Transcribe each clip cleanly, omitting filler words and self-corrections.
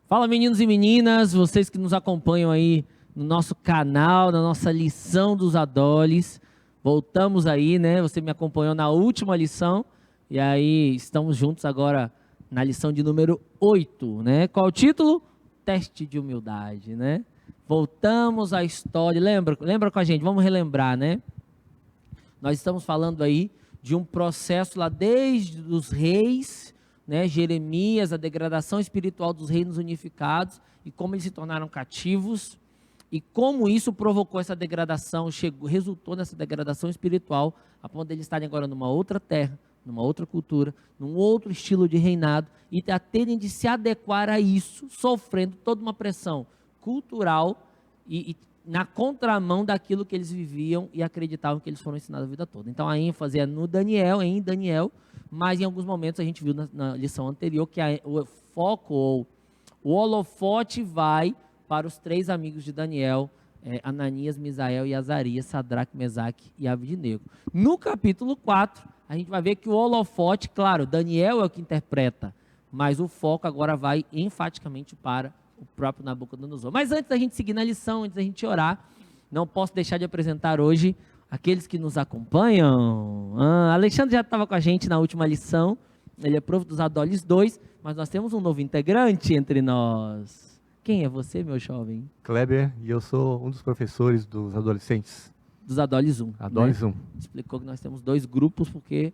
Fala, meninos e meninas, vocês que nos acompanham aí no nosso canal, na nossa lição dos Adoles. Voltamos aí, né? Você me acompanhou na última lição e aí estamos juntos agora na lição de número 8, né? Qual o título? Teste de humildade, né? Voltamos à história. Lembra com a gente, vamos relembrar, né? Nós estamos falando aí de um processo lá desde os reis, né, Jeremias, a degradação espiritual dos reinos unificados e como eles se tornaram cativos e como isso provocou essa degradação, resultou nessa degradação espiritual, a ponto de eles estarem agora numa outra terra, numa outra cultura, num outro estilo de reinado e a terem de se adequar a isso, sofrendo toda uma pressão cultural e na contramão daquilo que eles viviam e acreditavam que eles foram ensinados a vida toda. Então a ênfase é no Daniel, em Daniel, mas em alguns momentos a gente viu na lição anterior que o foco ou o holofote vai para os três amigos de Daniel, Ananias, Misael e Azarias, Sadraque, Mesaque e Abednego. No capítulo 4, a gente vai ver que o holofote, claro, Daniel é o que interpreta, mas o foco agora vai enfaticamente para o próprio Nabucodonosor. Mas antes da gente seguir na lição, antes da gente orar, não posso deixar de apresentar hoje aqueles que nos acompanham. Alexandre já estava com a gente na última lição, ele é prof dos Adoles 2, mas nós temos um novo integrante entre nós. Quem é você, meu jovem? Kleber, e eu sou um dos professores dos adolescentes. Dos Adoles 1. Adoles 1. Explicou que nós temos dois grupos, porque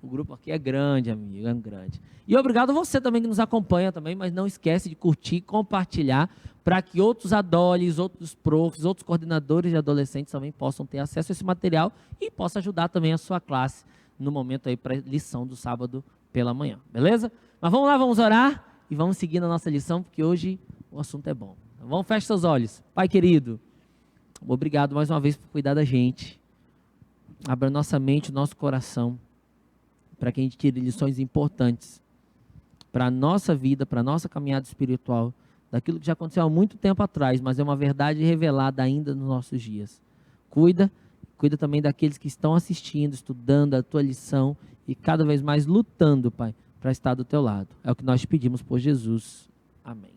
o grupo aqui é grande, amigo, é grande. E obrigado a você também que nos acompanha também, mas não esquece de curtir, compartilhar, para que outros adoles, outros profs, outros coordenadores de adolescentes também possam ter acesso a esse material e possa ajudar também a sua classe no momento aí para a lição do sábado pela manhã, beleza? Mas vamos lá, vamos orar e vamos seguir na nossa lição, porque hoje o assunto é bom. Então, vamos, feche seus olhos. Pai querido, obrigado mais uma vez por cuidar da gente. Abra nossa mente, o nosso coração, para que a gente tire lições importantes para a nossa vida, para a nossa caminhada espiritual, daquilo que já aconteceu há muito tempo atrás, mas é uma verdade revelada ainda nos nossos dias. Cuida também daqueles que estão assistindo, estudando a tua lição e cada vez mais lutando, Pai, para estar do teu lado. É o que nós pedimos por Jesus. Amém.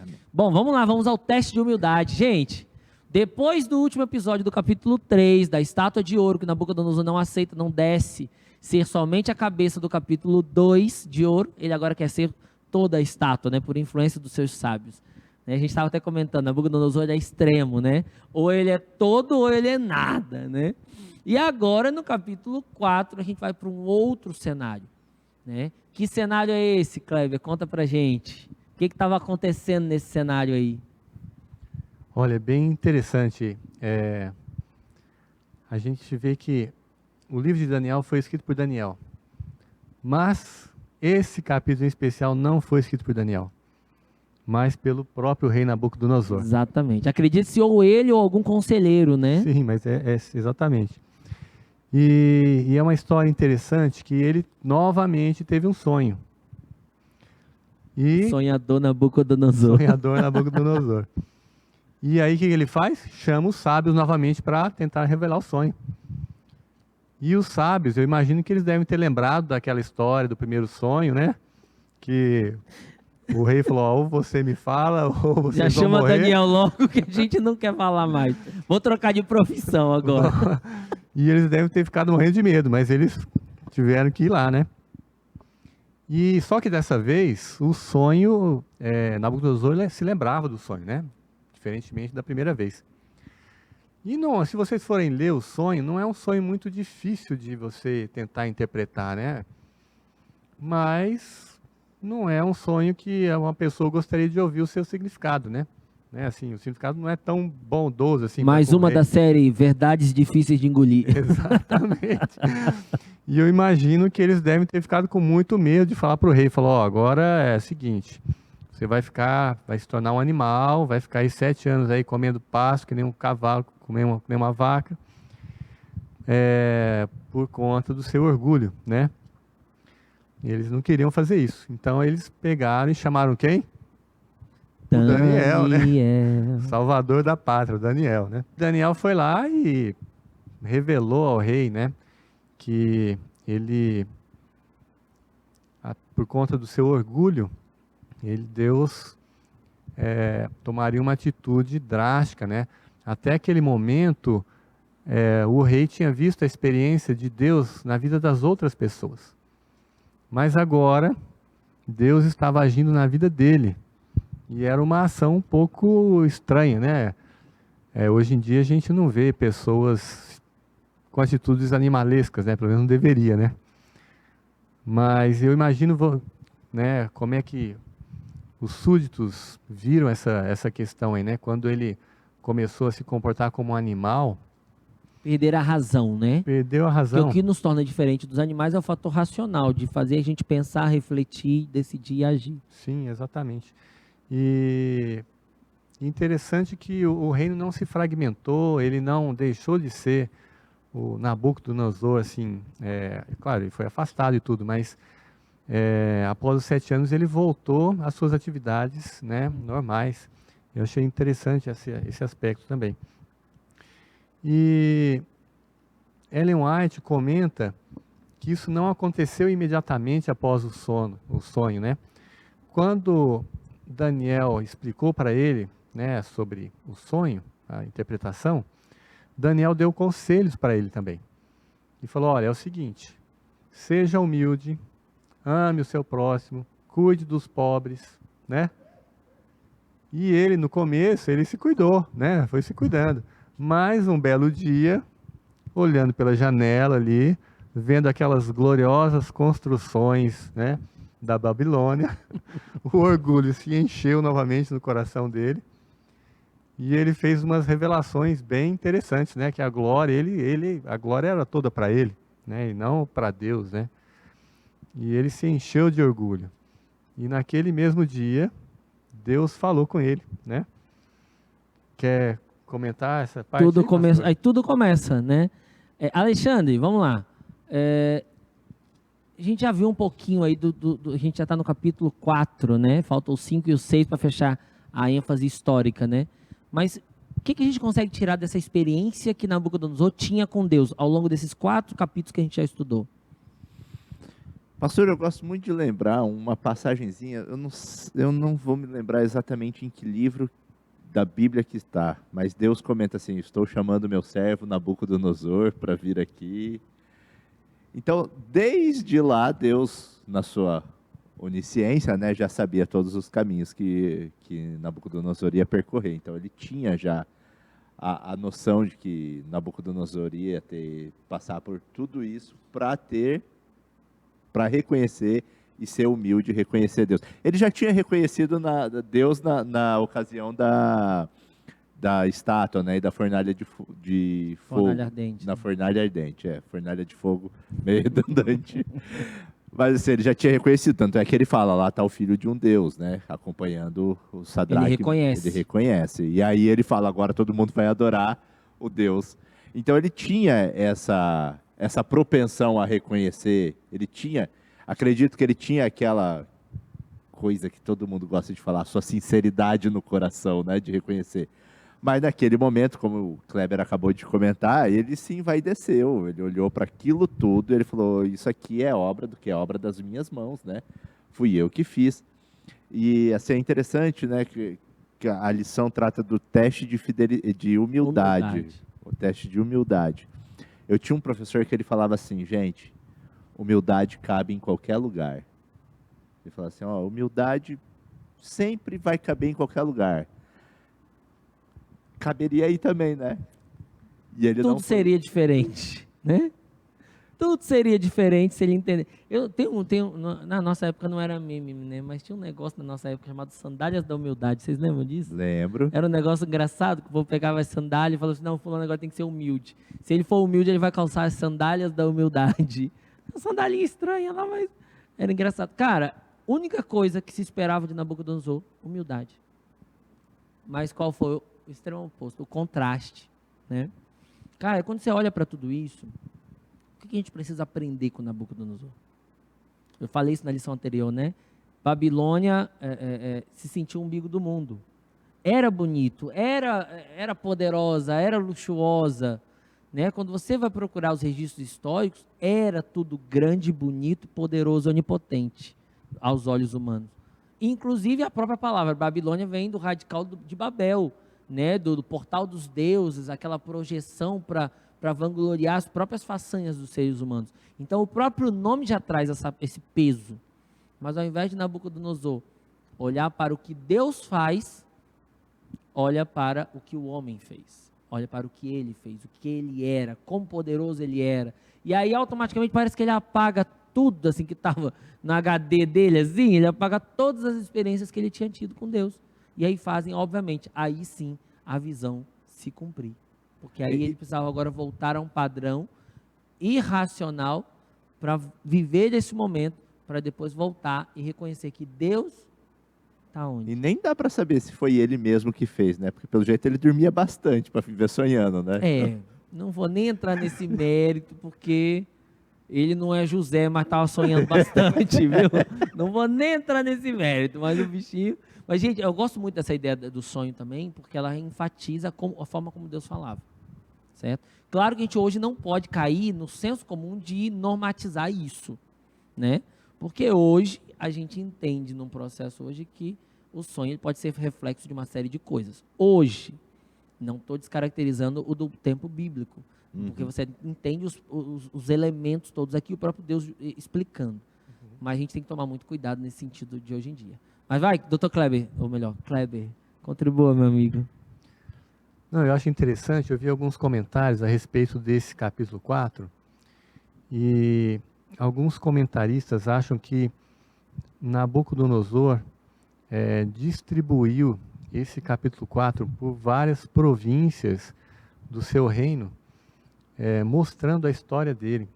Amém. Bom, vamos lá, vamos ao teste de humildade. Gente, depois do último episódio do capítulo 3, da estátua de ouro que Nabucodonosor não aceita, não desce, ser somente a cabeça do capítulo 2 de ouro, ele agora quer ser toda a estátua, né, por influência dos seus sábios. A gente estava até comentando, Nabucodonosor é extremo, né? Ou ele é todo ou ele é nada, né? E agora no capítulo 4 a gente vai para um outro cenário, né? Que cenário é esse, Kleber? Conta pra gente. O que estava acontecendo nesse cenário aí? Olha, é bem interessante. A gente vê que o livro de Daniel foi escrito por Daniel, mas esse capítulo em especial não foi escrito por Daniel, mas pelo próprio rei Nabucodonosor. Exatamente. Acredite-se ou ele ou algum conselheiro, né? Sim, mas é exatamente. E é uma história interessante que ele novamente teve um sonho. Sonhador Nabucodonosor. Sonhador Nabucodonosor. E aí o que ele faz? Chama os sábios novamente para tentar revelar o sonho. E os sábios, eu imagino que eles devem ter lembrado daquela história do primeiro sonho, né? Que o rei falou, ou você me fala, ou você já chama morrer. Daniel logo, que a gente não quer falar mais. Vou trocar de profissão agora. E eles devem ter ficado morrendo de medo, mas eles tiveram que ir lá, né? E só que dessa vez, o sonho, Nabucodonosor se lembrava do sonho, né? Diferentemente da primeira vez. E não, se vocês forem ler o sonho, não é um sonho muito difícil de você tentar interpretar, né? Mas não é um sonho que uma pessoa gostaria de ouvir o seu significado, né? Assim, o significado não é tão bondoso assim. Mais uma da série Verdades Difíceis de Engolir. Exatamente. E eu imagino que eles devem ter ficado com muito medo de falar para o rei, falou, agora é o seguinte, você vai se tornar um animal, vai ficar aí 7 anos aí comendo pasto, que nem um cavalo, que nem uma vaca, por conta do seu orgulho, né? E eles não queriam fazer isso. Então eles pegaram e chamaram quem? O Daniel, né? Salvador da pátria, o Daniel, né? Daniel foi lá e revelou ao rei, né? Que ele, por conta do seu orgulho, Deus tomaria uma atitude drástica, né? Até aquele momento, o rei tinha visto a experiência de Deus na vida das outras pessoas. Mas agora, Deus estava agindo na vida dele. E era uma ação um pouco estranha, né? Hoje em dia a gente não vê pessoas com atitudes animalescas, né? Pelo menos não deveria, né? Mas eu imagino, né, como é que os súditos viram essa questão aí, né? Quando ele começou a se comportar como um animal, Perder a razão, né? perdeu a Porque o razão. que nos torna diferente dos animais é o fator racional, de fazer a gente pensar, refletir, decidir e agir. Sim, exatamente. E interessante que o reino não se fragmentou, ele não deixou de ser o Nabucodonosor, assim, claro, ele foi afastado e tudo, mas após os 7 anos ele voltou às suas atividades, né, normais. Eu achei interessante esse aspecto também. E Ellen White comenta que isso não aconteceu imediatamente após o sonho, né? Quando Daniel explicou para ele, né, sobre o sonho, a interpretação, Daniel deu conselhos para ele também. E falou: olha, é o seguinte, seja humilde, ame o seu próximo, cuide dos pobres, né? E ele, no começo, ele se cuidou, né? Foi se cuidando. Mas um belo dia, olhando pela janela ali, vendo aquelas gloriosas construções, né, da Babilônia, o orgulho se encheu novamente no coração dele. E ele fez umas revelações bem interessantes, né? Que a glória, a glória era toda para ele, né? E não para Deus, né? E ele se encheu de orgulho. E naquele mesmo dia, Deus falou com ele, né? Quer comentar essa parte Tudo aí, começa, pastor? aí tudo começa, né? Alexandre, vamos lá. A gente já viu um pouquinho aí a gente já está no capítulo 4, né? Faltam o 5 e o 6 para fechar a ênfase histórica, né? Mas o que a gente consegue tirar dessa experiência que Nabucodonosor tinha com Deus ao longo desses 4 capítulos que a gente já estudou? Pastor, eu gosto muito de lembrar uma passagenzinha, eu não vou me lembrar exatamente em que livro da Bíblia que está, mas Deus comenta assim: estou chamando meu servo Nabucodonosor para vir aqui. Então, desde lá, Deus, na sua onisciência, né, já sabia todos os caminhos que Nabucodonosor ia percorrer. Então, ele tinha já a noção de que Nabucodonosor ia passar por tudo isso para reconhecer e ser humilde e reconhecer Deus. Ele já tinha reconhecido Deus na ocasião da estátua, né, e da fornalha de fogo. Fornalha ardente. Na fornalha ardente, fornalha de fogo, meio redundante. Mas assim, ele já tinha reconhecido, tanto é que ele fala, lá está o filho de um Deus, né, acompanhando o Sadraque. Ele reconhece. Ele reconhece. E aí ele fala, agora todo mundo vai adorar o Deus. Então ele tinha essa propensão a reconhecer, acredito que ele tinha aquela coisa que todo mundo gosta de falar, sua sinceridade no coração, né, de reconhecer. Mas naquele momento, como o Kleber acabou de comentar, ele se envaideceu, ele olhou para aquilo tudo e ele falou, isso aqui é obra do que é obra das minhas mãos, né? Fui eu que fiz. E assim, é interessante, né, que a lição trata do teste de humildade. O teste de humildade. Eu tinha um professor que ele falava assim, gente, humildade cabe em qualquer lugar. Ele falava assim, humildade sempre vai caber em qualquer lugar. Caberia aí também, né? E ele Tudo seria diferente, né? Tudo seria diferente se ele entender. Na nossa época não era meme, né? Mas tinha um negócio na nossa época chamado Sandálias da Humildade. Vocês lembram disso? Lembro. Era um negócio engraçado, que o povo pegava as sandálias e falava assim, não, fulano agora tem que ser humilde. Se ele for humilde, ele vai calçar as sandálias da humildade. Uma sandalinha estranha lá, mas era engraçado. Cara, única coisa que se esperava de Nabucodonosor, humildade. Mas qual foi o extremo oposto? O contraste, né? Cara, quando você olha para tudo isso, o que a gente precisa aprender com Nabucodonosor? Eu falei isso na lição anterior, né? Babilônia se sentiu o umbigo do mundo. Era bonito, era poderosa, era luxuosa, né? Quando você vai procurar os registros históricos, era tudo grande, bonito, poderoso, onipotente aos olhos humanos. Inclusive a própria palavra Babilônia vem do radical de Babel, né? Do portal dos deuses, aquela projeção para vangloriar as próprias façanhas dos seres humanos. Então o próprio nome já traz esse peso. Mas ao invés de Nabucodonosor olhar para o que Deus faz, olha para o que o homem fez. Olha para o que ele fez, o que ele era, quão poderoso ele era. E aí automaticamente parece que ele apaga tudo assim que estava no HD dele, assim, ele apaga todas as experiências que ele tinha tido com Deus. E aí fazem, obviamente, aí sim a visão se cumprir. Porque aí ele precisava agora voltar a um padrão irracional para viver desse momento, para depois voltar e reconhecer que Deus está onde? E nem dá para saber se foi ele mesmo que fez, né? Porque pelo jeito ele dormia bastante para viver sonhando, né? Não vou nem entrar nesse mérito, porque ele não é José, mas estava sonhando bastante, viu? Não vou nem entrar nesse mérito, mas o bichinho... Mas, gente, eu gosto muito dessa ideia do sonho também, porque ela enfatiza a forma como Deus falava, certo? Claro que a gente hoje não pode cair no senso comum de normatizar isso, né? Porque hoje a gente entende num processo hoje que o sonho pode ser reflexo de uma série de coisas. Hoje, não estou descaracterizando o do tempo bíblico, porque você entende os elementos todos aqui, o próprio Deus explicando. Mas a gente tem que tomar muito cuidado nesse sentido de hoje em dia. Mas vai, doutor Kleber, ou melhor, Kleber, contribua, meu amigo. Não, eu acho interessante, eu vi alguns comentários a respeito desse capítulo 4, e alguns comentaristas acham que Nabucodonosor distribuiu esse capítulo 4 por várias províncias do seu reino, mostrando a história dele.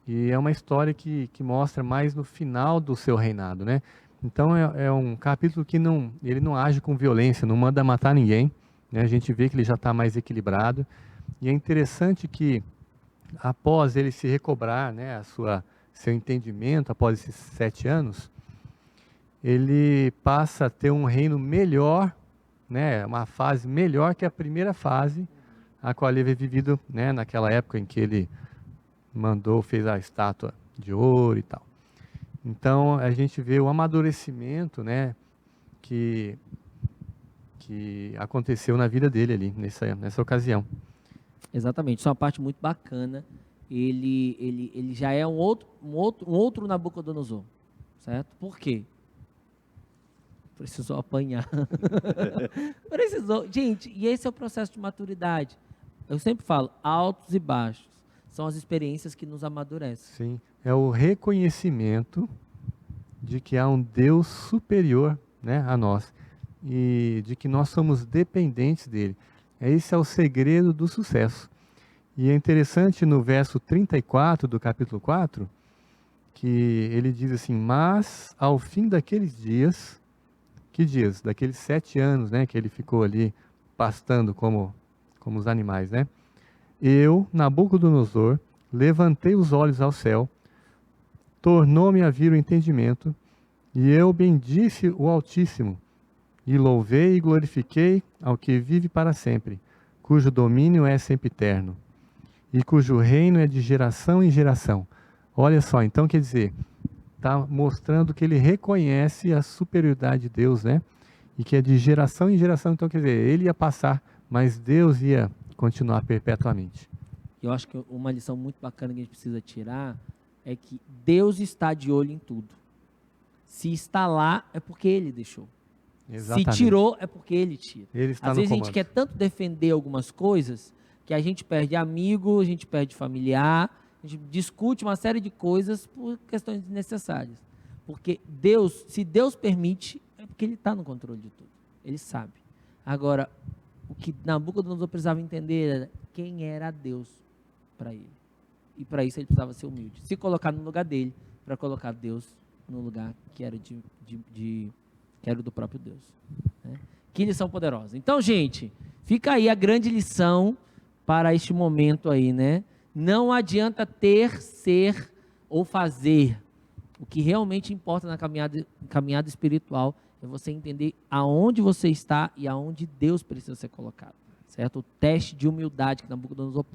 E é uma história que mostra mais no final do seu reinado, né? Então é um capítulo que ele não age com violência, não manda matar ninguém, né? A gente vê que ele já está mais equilibrado. E é interessante que após ele se recobrar, né, seu entendimento, após esses 7 anos, ele passa a ter um reino melhor, né, uma fase melhor que a primeira fase, a qual ele havia vivido, né, naquela época em que ele fez a estátua de ouro e tal. Então a gente vê o amadurecimento, né, que aconteceu na vida dele ali, nessa ocasião. Exatamente, isso é uma parte muito bacana. Ele já é um outro Nabucodonosor, certo? Por quê? Precisou apanhar. Gente, e esse é o processo de maturidade. Eu sempre falo, altos e baixos são as experiências que nos amadurecem. Sim, é o reconhecimento de que há um Deus superior, né, a nós, e de que nós somos dependentes dele. Esse é o segredo do sucesso. E é interessante no verso 34 do capítulo 4, que ele diz assim: mas ao fim daqueles dias, que dias? Daqueles 7 anos, né, que ele ficou ali pastando como os animais, né? Eu, Nabucodonosor, levantei os olhos ao céu, tornou-me a vir o entendimento, e eu bendisse o Altíssimo, e louvei e glorifiquei ao que vive para sempre, cujo domínio é sempiterno, e cujo reino é de geração em geração. Olha só, então quer dizer, está mostrando que ele reconhece a superioridade de Deus, né? E que é de geração em geração, então quer dizer, ele ia passar, mas Deus ia continuar perpetuamente. Eu acho que uma lição muito bacana que a gente precisa tirar é que Deus está de olho em tudo. Se está lá, é porque Ele deixou. Exatamente. Se tirou, é porque Ele tira. Ele está Às no vezes a gente comando. quer tanto defender algumas coisas que a gente perde amigo, a gente perde familiar, a gente discute uma série de coisas por questões desnecessárias. Porque Deus, se Deus permite, é porque Ele está no controle de tudo. Ele sabe. Agora, o que Nabucodonosor precisava entender era quem era Deus para ele. E para isso ele precisava ser humilde. Se colocar no lugar dele, para colocar Deus no lugar que era que era do próprio Deus. Né? Que lição poderosa. Então, gente, fica aí a grande lição para este momento aí, né? Não adianta ter, ser ou fazer. O que realmente importa na caminhada espiritual é você entender aonde você está e aonde Deus precisa ser colocado, certo? O teste de humildade que Nabucodonosor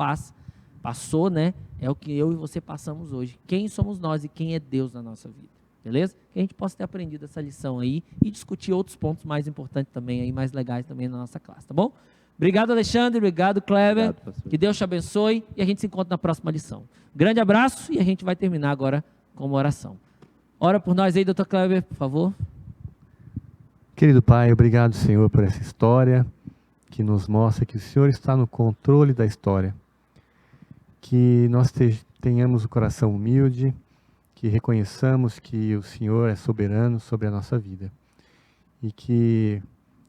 passou, né? É o que eu e você passamos hoje. Quem somos nós e quem é Deus na nossa vida? beleza? Que a gente possa ter aprendido essa lição aí e discutir outros pontos mais importantes também, aí, mais legais também na nossa classe, tá bom? Obrigado, Alexandre, obrigado, Kleber, Obrigado, pastor. que Deus te abençoe e a gente se encontra na próxima lição. Grande abraço e a gente vai terminar agora com uma oração. Ora por nós aí, doutor Kleber, por favor. Querido Pai, obrigado, Senhor, por essa história que nos mostra que o Senhor está no controle da história. Que nós tenhamos o coração humilde, que reconheçamos que o Senhor é soberano sobre a nossa vida e que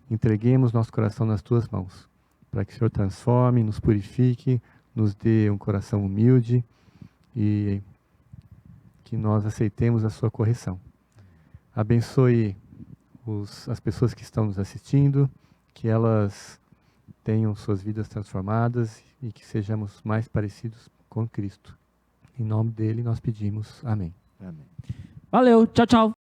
entreguemos nosso coração nas Tuas mãos, para que o Senhor transforme, nos purifique, nos dê um coração humilde e que nós aceitemos a Sua correção. Abençoe as pessoas que estão nos assistindo, que elas tenham suas vidas transformadas e que sejamos mais parecidos com Cristo. Em nome dele nós pedimos. Amém. Amém. Valeu, tchau, tchau.